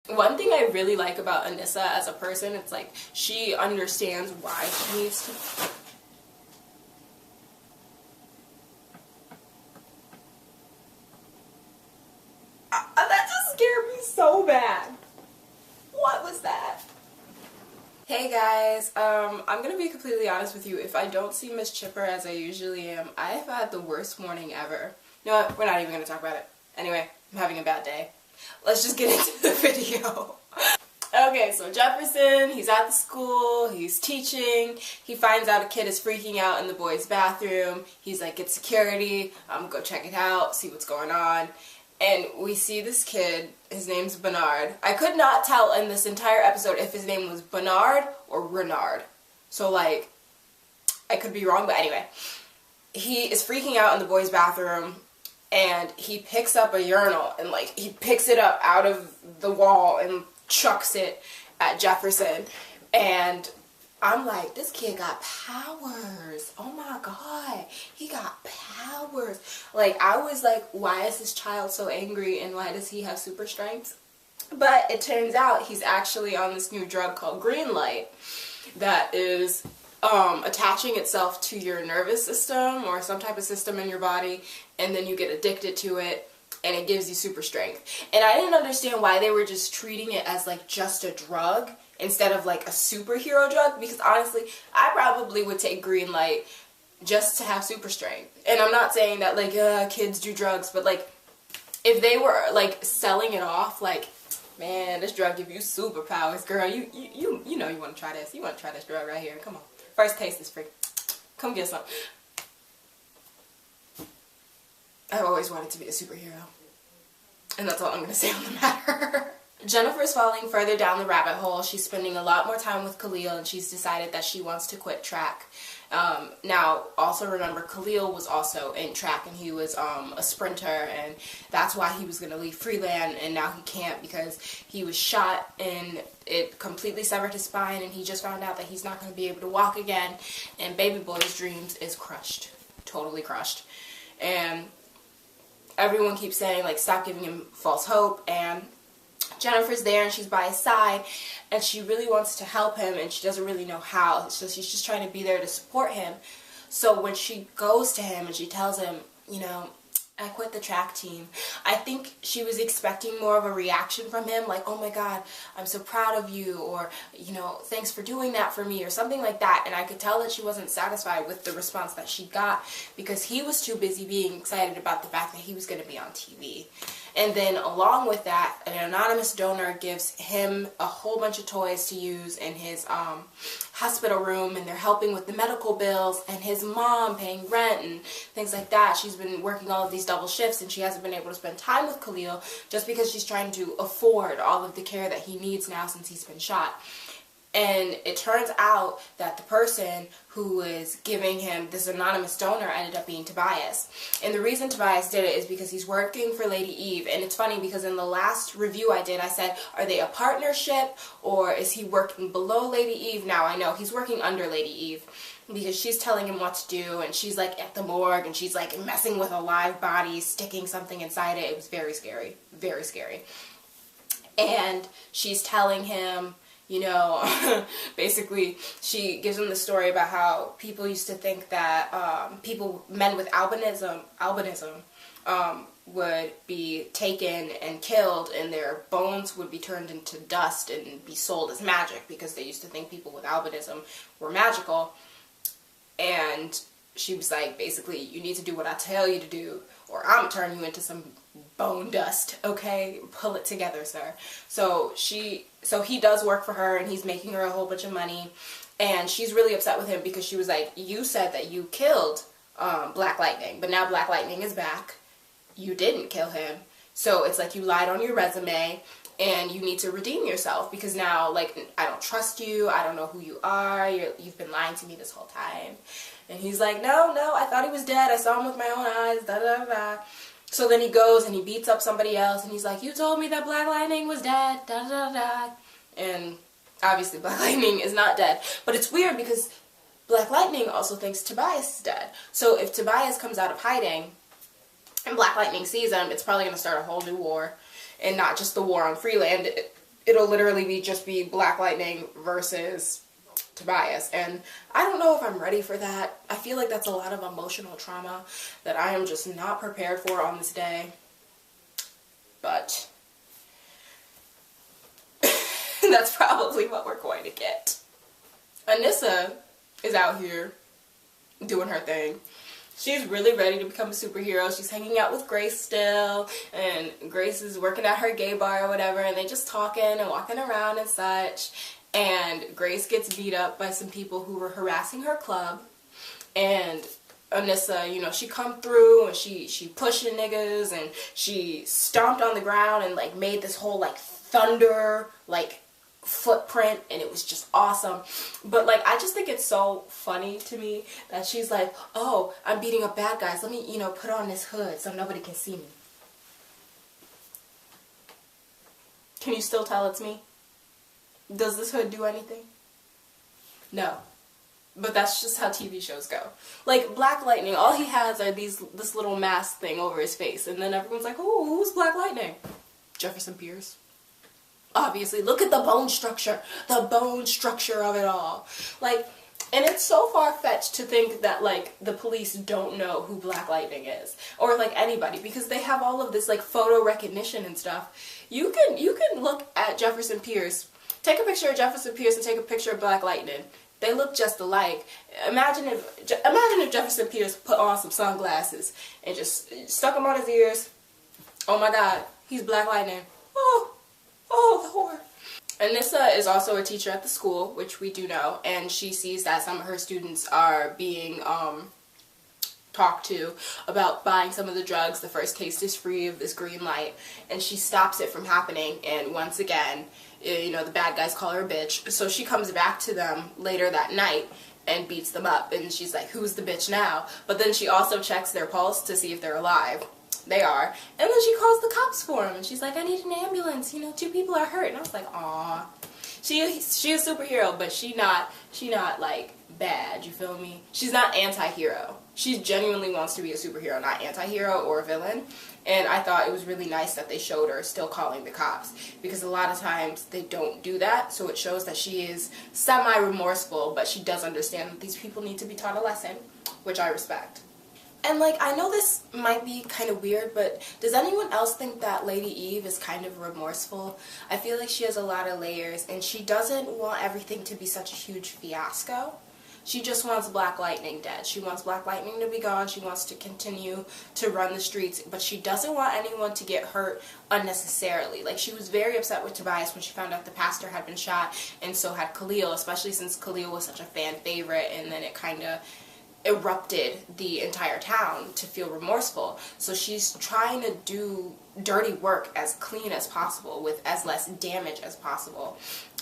One thing I really like about Anissa as a person, it's like she understands why she needs to... That just scared me so bad. What was that? Hey guys, I'm gonna be completely honest with you. If I don't seem as chipper as I usually am, I have had the worst morning ever. You know what? We're not even gonna talk about it. Anyway, I'm having a bad day. Let's just get into the video. Okay, so Jefferson, he's at the school, he's teaching, he finds out a kid is freaking out in the boys' bathroom. He's like, get security, go check it out, see what's going on. And we see this kid, his name's Bernard. I could not tell in this entire episode if his name was Bernard or Renard. So like, I could be wrong, but anyway. He is freaking out in the boys' bathroom, and he picks up a urinal, and like, he picks it up out of the wall and chucks it at Jefferson. And I'm like, this kid got powers. Oh my god, he got powers. Like, I was like, why is this child so angry and why does he have super strength? But it turns out he's actually on this new drug called green light that is attaching itself to your nervous system or some type of system in your body, and then you get addicted to it and it gives you super strength. And I didn't understand why they were just treating it as like just a drug instead of like a superhero drug, because honestly, I probably would take green light just to have super strength. And I'm not saying that like kids do drugs, but like if they were like selling it off like, man, this drug gives you superpowers, girl, you know you want to try this. You want to try this drug right here. Come on. First taste is free. Come get some. I've always wanted to be a superhero. And that's all I'm going to say on the matter. Jennifer's falling further down the rabbit hole. She's spending a lot more time with Khalil, and she's decided that she wants to quit track. Now, also remember, Khalil was also in track, and he was a sprinter, and that's why he was going to leave Freeland, and now he can't because he was shot and it completely severed his spine, and he just found out that he's not going to be able to walk again, and baby boy's dreams is crushed. Totally crushed. And everyone keeps saying, like, stop giving him false hope, and Jennifer's there and she's by his side and she really wants to help him and she doesn't really know how, so she's just trying to be there to support him. So when she goes to him and she tells him, you know, I quit the track team, I think she was expecting more of a reaction from him, like, oh my god, I'm so proud of you, or, you know, thanks for doing that for me, or something like that. And I could tell that she wasn't satisfied with the response that she got because he was too busy being excited about the fact that he was going to be on TV. And then along with that, an anonymous donor gives him a whole bunch of toys to use in his hospital room, and they're helping with the medical bills, and his mom paying rent and things like that. She's been working all of these double shifts and she hasn't been able to spend time with Khalil just because she's trying to afford all of the care that he needs now since he's been shot. And it turns out that the person who is giving him this anonymous donor ended up being Tobias. And the reason Tobias did it is because he's working for Lady Eve. And it's funny because in the last review I did, I said, are they a partnership or is he working below Lady Eve? Now I know he's working under Lady Eve because she's telling him what to do, and she's like at the morgue and she's like messing with a live body, sticking something inside it. It was very scary, very scary. And she's telling him, you know, basically she gives him the story about how people used to think that men with albinism would be taken and killed and their bones would be turned into dust and be sold as magic because they used to think people with albinism were magical. And she was like, basically, you need to do what I tell you to do or I'm gonna turn you into some bone dust, okay? Pull it together, sir. So he does work for her and he's making her a whole bunch of money, and she's really upset with him because she was like, you said that you killed Black Lightning, but now Black Lightning is back. You didn't kill him. So it's like you lied on your resume and you need to redeem yourself because now, like, I don't trust you. I don't know who you are. You've been lying to me this whole time. And he's like, no, I thought he was dead. I saw him with my own eyes, da da da. So then he goes and he beats up somebody else and he's like, you told me that Black Lightning was dead, da da da. And obviously Black Lightning is not dead. But it's weird because Black Lightning also thinks Tobias is dead. So if Tobias comes out of hiding and Black Lightning sees him, it's probably going to start a whole new war. And not just the war on Freeland. it'll literally just be Black Lightning versus Tobias, and I don't know if I'm ready for that. I feel like that's a lot of emotional trauma that I am just not prepared for on this day, but that's probably what we're going to get. Anissa is out here doing her thing. She's really ready to become a superhero. She's hanging out with Grace still, and Grace is working at her gay bar or whatever, and they just talking and walking around and such. And Grace gets beat up by some people who were harassing her club. And Anissa, you know, she come through and she pushing niggas, and she stomped on the ground and like made this whole like thunder like footprint, and it was just awesome. But like, I just think it's so funny to me that she's like, oh, I'm beating up bad guys, let me, you know, put on this hood so nobody can see me. Can you still tell it's me? Does this hood do anything? No. But that's just how TV shows go. Like, Black Lightning, all he has are this little mask thing over his face, and then everyone's like, oh, who's Black Lightning? Jefferson Pierce. Obviously, look at the bone structure of it all. Like, and it's so far-fetched to think that, like, the police don't know who Black Lightning is, or like anybody, because they have all of this like photo recognition and stuff. You can look at Jefferson Pierce, take a picture of Jefferson Pierce and take a picture of Black Lightning. They look just alike. Imagine if Jefferson Pierce put on some sunglasses and just stuck them on his ears. Oh my God, he's Black Lightning. Oh, the horror. Anissa is also a teacher at the school, which we do know, and she sees that some of her students are being talked to about buying some of the drugs. The first case is free of this green light, and she stops it from happening, and once again, you know, the bad guys call her a bitch. So she comes back to them later that night and beats them up, and she's like, who's the bitch now? But then she also checks their pulse to see if they're alive. They are. And then she calls the cops for him, and she's like, I need an ambulance, you know, 2 people are hurt. And I was like, aw. She a superhero, but she not like bad, you feel me? She's not anti-hero. She genuinely wants to be a superhero, not anti-hero or a villain. And I thought it was really nice that they showed her still calling the cops, because a lot of times they don't do that, so it shows that she is semi-remorseful, but she does understand that these people need to be taught a lesson, which I respect. And like, I know this might be kind of weird, but does anyone else think that Lady Eve is kind of remorseful? I feel like she has a lot of layers, and she doesn't want everything to be such a huge fiasco. She just wants Black Lightning dead. She wants Black Lightning to be gone. She wants to continue to run the streets, but she doesn't want anyone to get hurt unnecessarily. Like, she was very upset with Tobias when she found out the pastor had been shot, and so had Khalil, especially since Khalil was such a fan favorite, and then it kind of erupted the entire town to feel remorseful. So she's trying to do dirty work as clean as possible with as less damage as possible.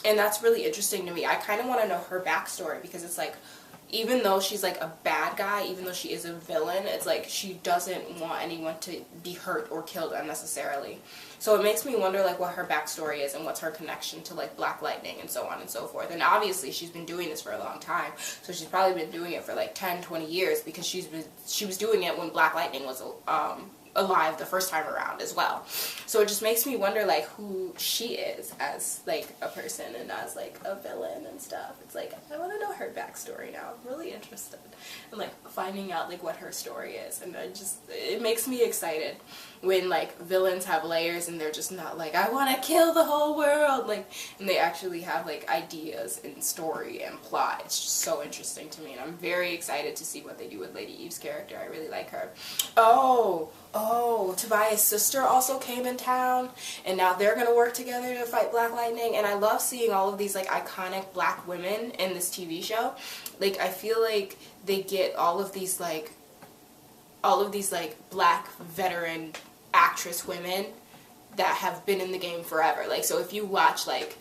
And that's really interesting to me. I kind of want to know her backstory, because it's like, even though she's like a bad guy, even though she is a villain, it's like she doesn't want anyone to be hurt or killed unnecessarily. So it makes me wonder like what her backstory is and what's her connection to like Black Lightning and so on and so forth. And obviously she's been doing this for a long time, so she's probably been doing it for like 10-20 years, because she was doing it when Black Lightning was alive the first time around as well. So it just makes me wonder like who she is as like a person and as like a villain and stuff. It's like, I want to know her backstory now. I'm really interested in like finding out like what her story is, and it makes me excited when like villains have layers and they're just not like, I want to kill the whole world, like, and they actually have like ideas and story and plot. It's just so interesting to me, and I'm very excited to see what they do with Lady Eve's character. I really like her. Oh, Tobias' sister also came in town, and now they're gonna work together to fight Black Lightning, and I love seeing all of these like iconic black women in this TV show. Like, I feel like they get all of these like black veteran actress women that have been in the game forever. Like, so if you watch like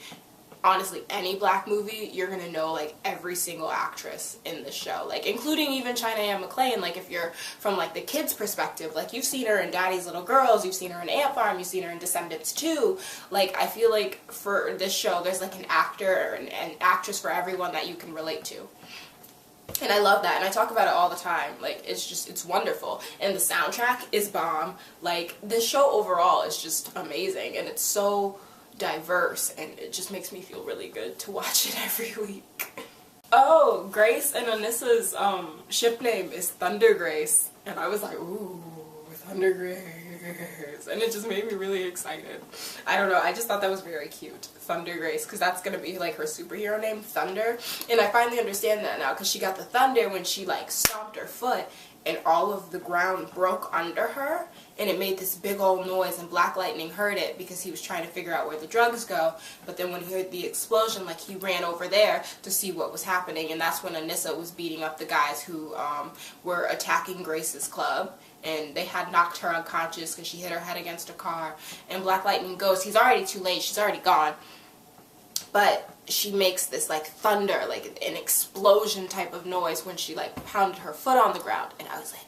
honestly any black movie, you're gonna know like every single actress in the show, like including even China Anne McClain. Like, if you're from like the kids perspective, like you've seen her in Daddy's Little Girls, you've seen her in Ant Farm, you've seen her in Descendants 2. Like, I feel like for this show there's like an actor or an actress for everyone that you can relate to. And I love that, and I talk about it all the time. Like, it's wonderful, and the soundtrack is bomb. Like, this show overall is just amazing, and it's so diverse, and it just makes me feel really good to watch it every week. Oh, Grace and Anissa's ship name is Thunder Grace, and I was like, ooh, Thunder Grace, and it just made me really excited. I don't know, I just thought that was very cute, Thunder Grace, because that's gonna be like her superhero name, Thunder, and I finally understand that now, because she got the thunder when she like stomped her foot and all of the ground broke under her, and it made this big old noise, and Black Lightning heard it because he was trying to figure out where the drugs go. But then when he heard the explosion, like, he ran over there to see what was happening, and that's when Anissa was beating up the guys who were attacking Grace's club, and they had knocked her unconscious because she hit her head against a car. And Black Lightning goes, he's already too late, she's already gone, but she makes this like thunder, like an explosion type of noise when she like pounded her foot on the ground, and I was like,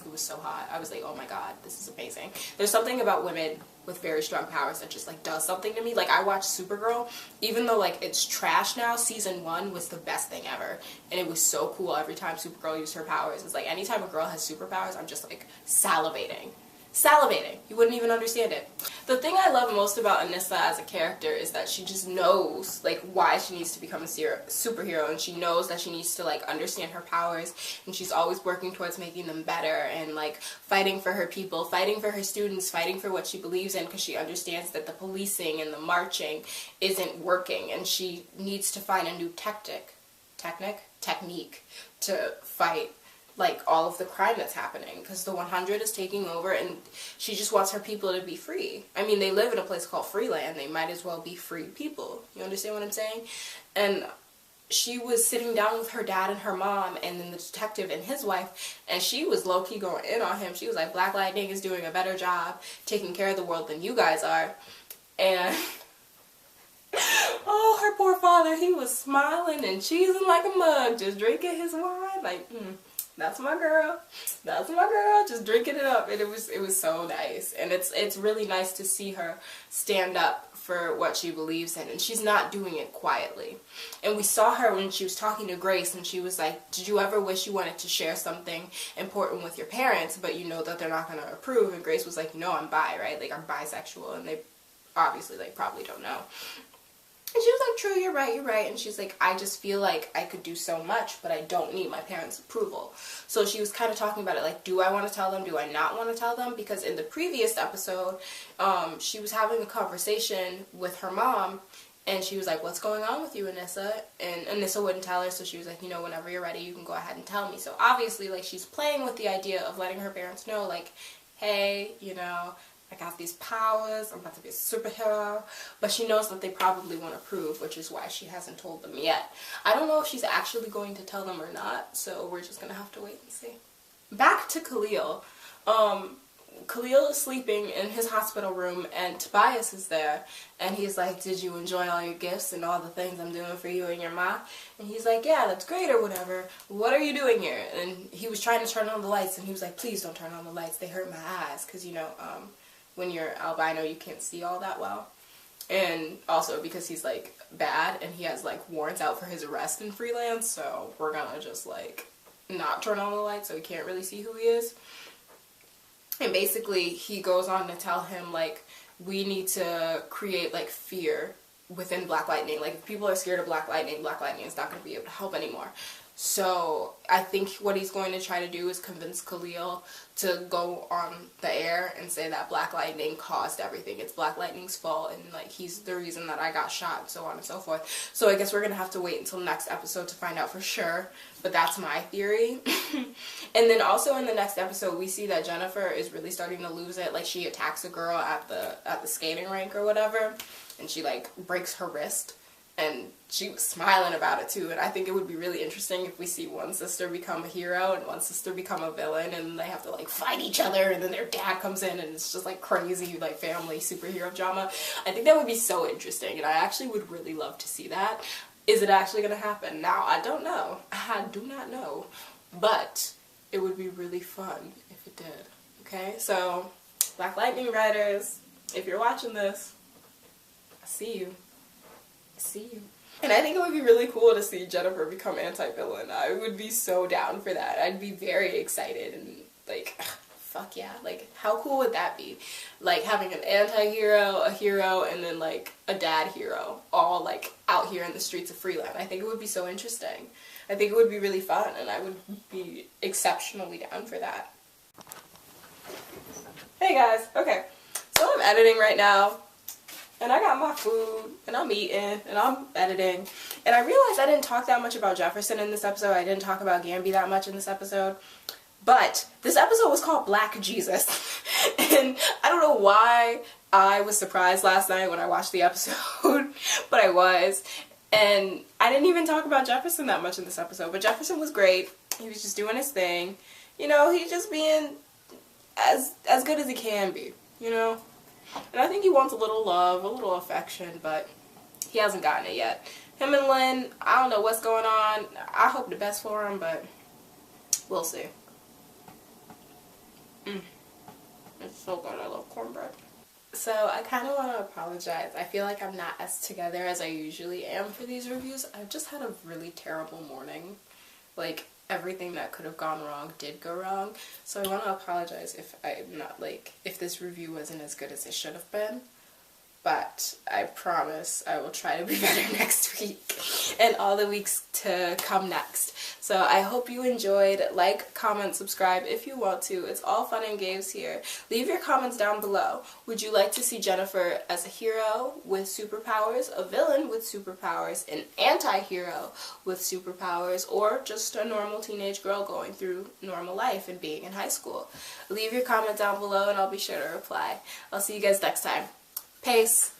it was so hot. I was like, oh my god, this is amazing. There's something about women with very strong powers that just like does something to me. Like, I watched Supergirl, even though like it's trash now, season 1 was the best thing ever, and it was so cool every time Supergirl used her powers. It's like anytime a girl has superpowers, I'm just like salivating. You wouldn't even understand it. The thing I love most about Anissa as a character is that she just knows like why she needs to become a superhero, and she knows that she needs to like understand her powers, and she's always working towards making them better, and like fighting for her people, fighting for her students, fighting for what she believes in, because she understands that the policing and the marching isn't working, and she needs to find a new technique to fight like all of the crime that's happening, because the 100 is taking over, and she just wants her people to be free. I mean, they live in a place called Freeland, they might as well be free people. You understand what I'm saying? And she was sitting down with her dad and her mom, and then the detective and his wife, and she was low-key going in on him. She was like, Black Lightning is doing a better job taking care of the world than you guys are. And oh, her poor father, he was smiling and cheesing like a mug, just drinking his wine, like, that's my girl, just drinking it up. And it was so nice, and it's really nice to see her stand up for what she believes in, and she's not doing it quietly. And we saw her when she was talking to Grace, and she was like, did you ever wish you wanted to share something important with your parents, but you know that they're not going to approve? And Grace was like, no, I'm bi, right? Like, I'm bisexual, and they obviously like probably don't know. And she was like, true, you're right. And she's like, I just feel like I could do so much, but I don't need my parents' approval. So she was kind of talking about it, like, do I want to tell them? Do I not want to tell them? Because in the previous episode, she was having a conversation with her mom, and she was like, what's going on with you, Anissa? And Anissa wouldn't tell her, so she was like, you know, whenever you're ready, you can go ahead and tell me. So obviously, like, she's playing with the idea of letting her parents know, like, hey, you know, I got these powers, I'm about to be a superhero, but she knows that they probably won't approve, which is why she hasn't told them yet. I don't know if she's actually going to tell them or not, so we're just gonna have to wait and see. Back to Khalil. Khalil is sleeping in his hospital room, and Tobias is there, and he's like, did you enjoy all your gifts and all the things I'm doing for you and your ma? And he's like, yeah, that's great or whatever. What are you doing here? And he was trying to turn on the lights, and he was like, please don't turn on the lights, they hurt my eyes, because, you know, when you're albino, you can't see all that well. And also because he's, like, bad, and he has, like, warrants out for his arrest in Freeland, so we're gonna just, like, not turn on the lights so he can't really see who he is. And basically, he goes on to tell him, like, we need to create, like, fear within Black Lightning. Like, if people are scared of Black Lightning is not going to be able to help anymore. So I think what he's going to try to do is convince Khalil to go on the air and say that Black Lightning caused everything. It's Black Lightning's fault, and like he's the reason that I got shot, and so on and so forth. So I guess we're going to have to wait until next episode to find out for sure, but that's my theory. And then also in the next episode we see that Jennifer is really starting to lose it. Like, she attacks a girl at the skating rink or whatever, and she like breaks her wrist. And she was smiling about it too, and I think it would be really interesting if we see one sister become a hero and one sister become a villain, and they have to like fight each other, and then their dad comes in, and it's just like crazy like family superhero drama. I think that would be so interesting, and I actually would really love to see that. Is it actually gonna happen? Now, I don't know. I do not know, but it would be really fun if it did. Okay, so Black Lightning writers, if you're watching this, I see you. See you. And I think it would be really cool to see Jennifer become anti-villain. I would be so down for that. I'd be very excited and like, fuck yeah. Like, how cool would that be? Like, having an anti-hero, a hero, and then, like, a dad hero, all, like, out here in the streets of Freeland. I think it would be so interesting. I think it would be really fun, and I would be exceptionally down for that. Hey guys, okay, so I'm editing right now, and I got my food, and I'm eating, and I'm editing, and I realized I didn't talk that much about Jefferson in this episode. I didn't talk about Gamby that much in this episode, but this episode was called Black Jesus, and I don't know why I was surprised last night when I watched the episode, but I was, and I didn't even talk about Jefferson that much in this episode, but Jefferson was great. He was just doing his thing, you know, he's just being as good as he can be, you know? And I think he wants a little love, a little affection, but he hasn't gotten it yet. Him and Lynn, I don't know what's going on. I hope the best for him, but we'll see. It's so good. I love cornbread. So I kind of want to apologize. I feel like I'm not as together as I usually am for these reviews. I've just had a really terrible morning. Like, everything that could have gone wrong did go wrong. So I want to apologize if I'm not, like, if this review wasn't as good as it should have been. But I promise I will try to be better next week and all the weeks to come next. So I hope you enjoyed. Like, comment, subscribe if you want to. It's all fun and games here. Leave your comments down below. Would you like to see Jennifer as a hero with superpowers, a villain with superpowers, an anti-hero with superpowers, or just a normal teenage girl going through normal life and being in high school? Leave your comment down below and I'll be sure to reply. I'll see you guys next time. Peace.